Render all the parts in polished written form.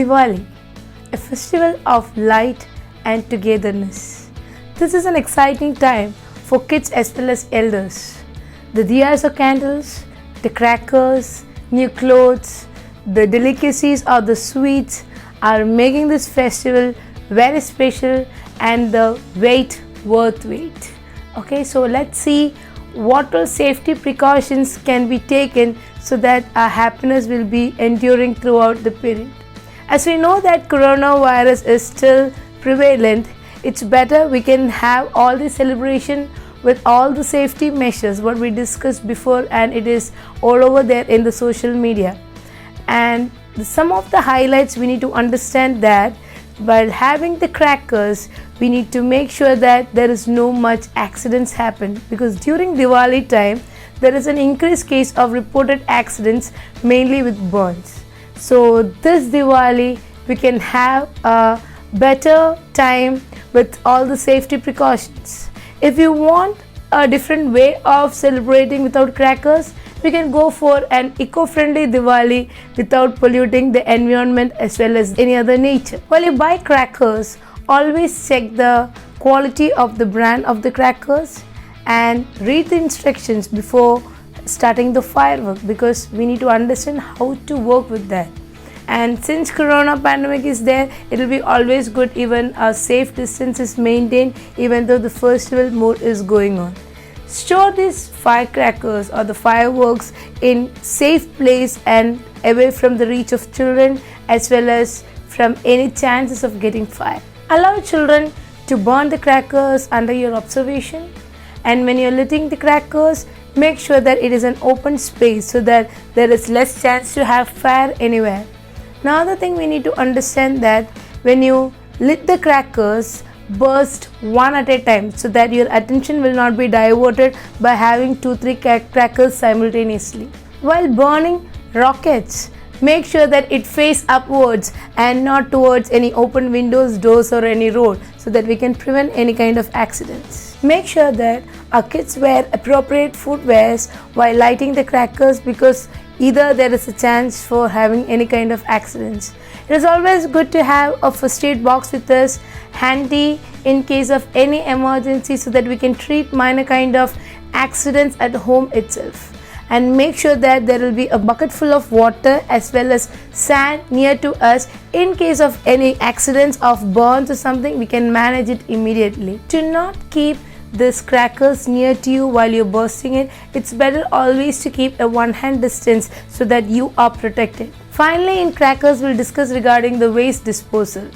Diwali, a festival of light and togetherness. This is an exciting time for kids as well as elders. The diyas or candles, the crackers, new clothes, the delicacies or the sweets are making this festival very special and the wait worth wait. Okay, so let's see what all safety precautions can be taken so that our happiness will be enduring throughout the period. As we know that coronavirus is still prevalent, it's better we can have all the celebration with all the safety measures what we discussed before, and it is all over there in the social media. And some of the highlights we need to understand that while having the crackers, we need to make sure that there is no much accidents happen, because during Diwali time there is an increased case of reported accidents mainly with burns. So this Diwali we can have a better time with all the safety precautions. If you want a different way of celebrating without crackers, we can go for an eco-friendly Diwali without polluting the environment as well as any other nature. While you buy crackers, always check the quality of the brand of the crackers and read the instructions before starting the firework, because we need to understand how to work with that. And since corona pandemic is there, it will be always good even a safe distance is maintained even though the festival mode is going on. Store these firecrackers or the fireworks in safe place and away from the reach of children as well as from any chances of getting fire. Allow children to burn the crackers under your observation, and when you're lighting the crackers, make sure that it is an open space so that there is less chance to have fire anywhere. Another thing we need to understand that when you lit the crackers, burst one at a time so that your attention will not be diverted by having 2-3 crackers simultaneously. While burning rockets, make sure that it face upwards and not towards any open windows, doors or any road, so that we can prevent any kind of accidents. Make sure that our kids wear appropriate footwears while lighting the crackers, because either there is a chance for having any kind of accidents. It is always good to have a first aid box with us handy in case of any emergency so that we can treat minor kind of accidents at home itself. And make sure that there will be a bucket full of water as well as sand near to us in case of any accidents of burns or something, we can manage it immediately. Do not keep these crackers near to you while you're bursting it. It's better always to keep a one-hand distance so that you are protected. Finally, in crackers we'll discuss regarding the waste disposal.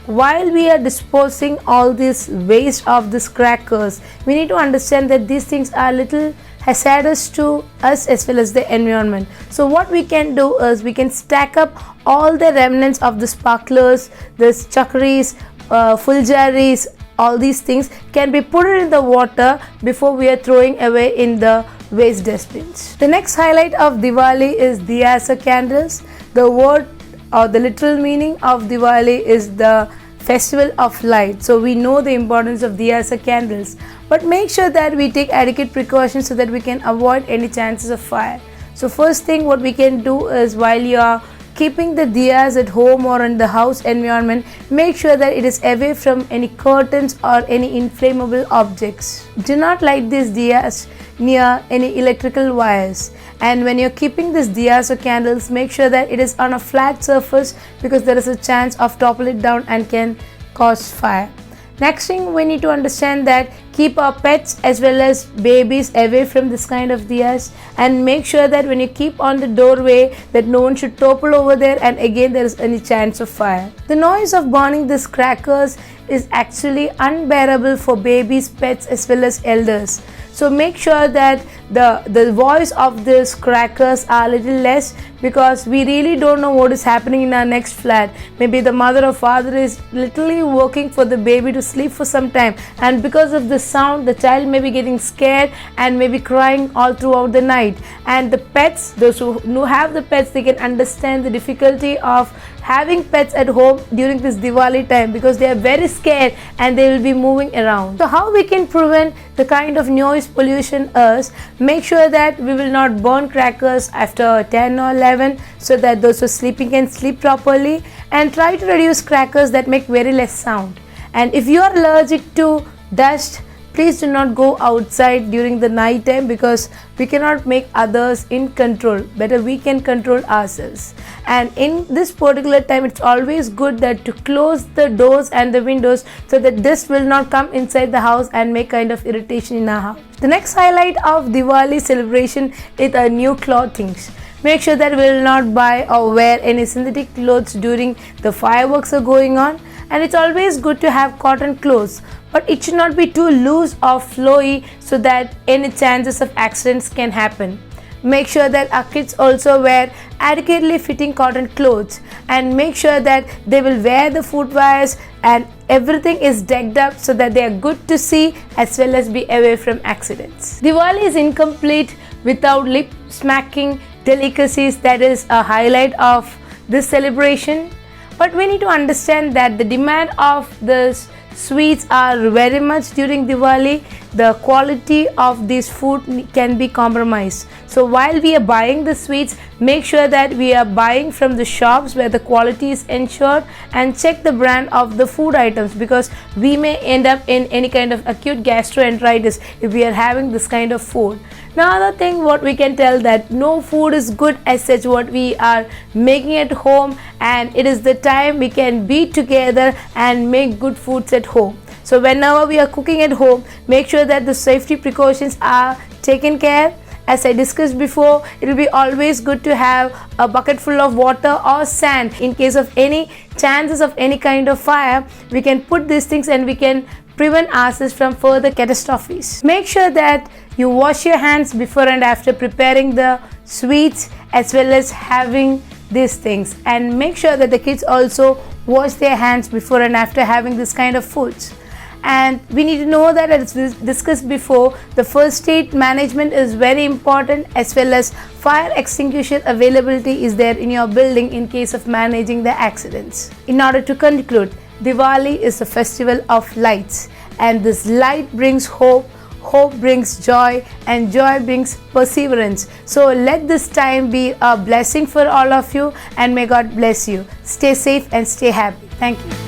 While we are disposing all this waste of these crackers, we need to understand that these things are little hazardous to us as well as the environment. So what we can do is we can stack up all the remnants of the sparklers, the chakris, fuljaris, all these things can be put in the water before we are throwing away in the waste dustbins. The next highlight of Diwali is diyas or candles. The word or the literal meaning of Diwali is the festival of light. So we know the importance of diyas or candles, but make sure that we take adequate precautions so that we can avoid any chances of fire. So first thing what we can do is, while you are keeping the diyas at home or in the house environment, make sure that it is away from any curtains or any inflammable objects. Do not light these diyas near any electrical wires. And when you're keeping these diyas or candles, make sure that it is on a flat surface, because there is a chance of topple it down and can cause fire. Next thing we need to understand that keep our pets as well as babies away from this kind of diyas, and make sure that when you keep on the doorway that no one should topple over there and again there is any chance of fire. The noise of burning these crackers is actually unbearable for babies, pets as well as elders. So make sure that the voice of these crackers are a little less, because we really don't know what is happening in our next flat. Maybe the mother or father is literally working for the baby to sleep for some time, and because of the sound the child may be getting scared and may be crying all throughout the night. And the pets, those who have the pets, they can understand the difficulty of having pets at home during this Diwali time, because they are very scared and they will be moving around. So how we can prevent the kind of noise pollution is, make sure that we will not burn crackers after 10 or 11 so that those who are sleeping can sleep properly, and try to reduce crackers that make very less sound. And if you are allergic to dust, please do not go outside during the night time, because we cannot make others in control. Better we can control ourselves. And in this particular time, it's always good that to close the doors and the windows so that dust will not come inside the house and make kind of irritation in our house. The next highlight of Diwali celebration is our new clothings. Make sure that we will not buy or wear any synthetic clothes during the fireworks are going on. And it's always good to have cotton clothes, but it should not be too loose or flowy so that any chances of accidents can happen. Make sure that our kids also wear adequately fitting cotton clothes, and make sure that they will wear the footwears and everything is decked up so that they are good to see as well as be away from accidents. Diwali is incomplete without lip smacking delicacies. That is a highlight of this celebration. But we need to understand that the demand of the sweets are very much during Diwali. The quality of this food can be compromised. So while we are buying the sweets, make sure that we are buying from the shops where the quality is ensured, and check the brand of the food items, because we may end up in any kind of acute gastroenteritis if we are having this kind of food. Now, other thing what we can tell, that no food is good as such what we are making at home, and it is the time we can be together and make good foods at home. So whenever we are cooking at home, make sure that the safety precautions are taken care. As I discussed before, it will be always good to have a bucket full of water or sand. In case of any chances of any kind of fire, we can put these things and we can prevent ourselves from further catastrophes. Make sure that you wash your hands before and after preparing the sweets as well as having these things, and make sure that the kids also wash their hands before and after having this kind of foods. And we need to know that, as discussed before, the first aid management is very important, as well as fire extinguisher availability is there in your building in case of managing the accidents. In order to conclude, Diwali is a festival of lights, and this light brings hope, hope brings joy, and joy brings perseverance. So let this time be a blessing for all of you, and may God bless you. Stay safe and stay happy. Thank you.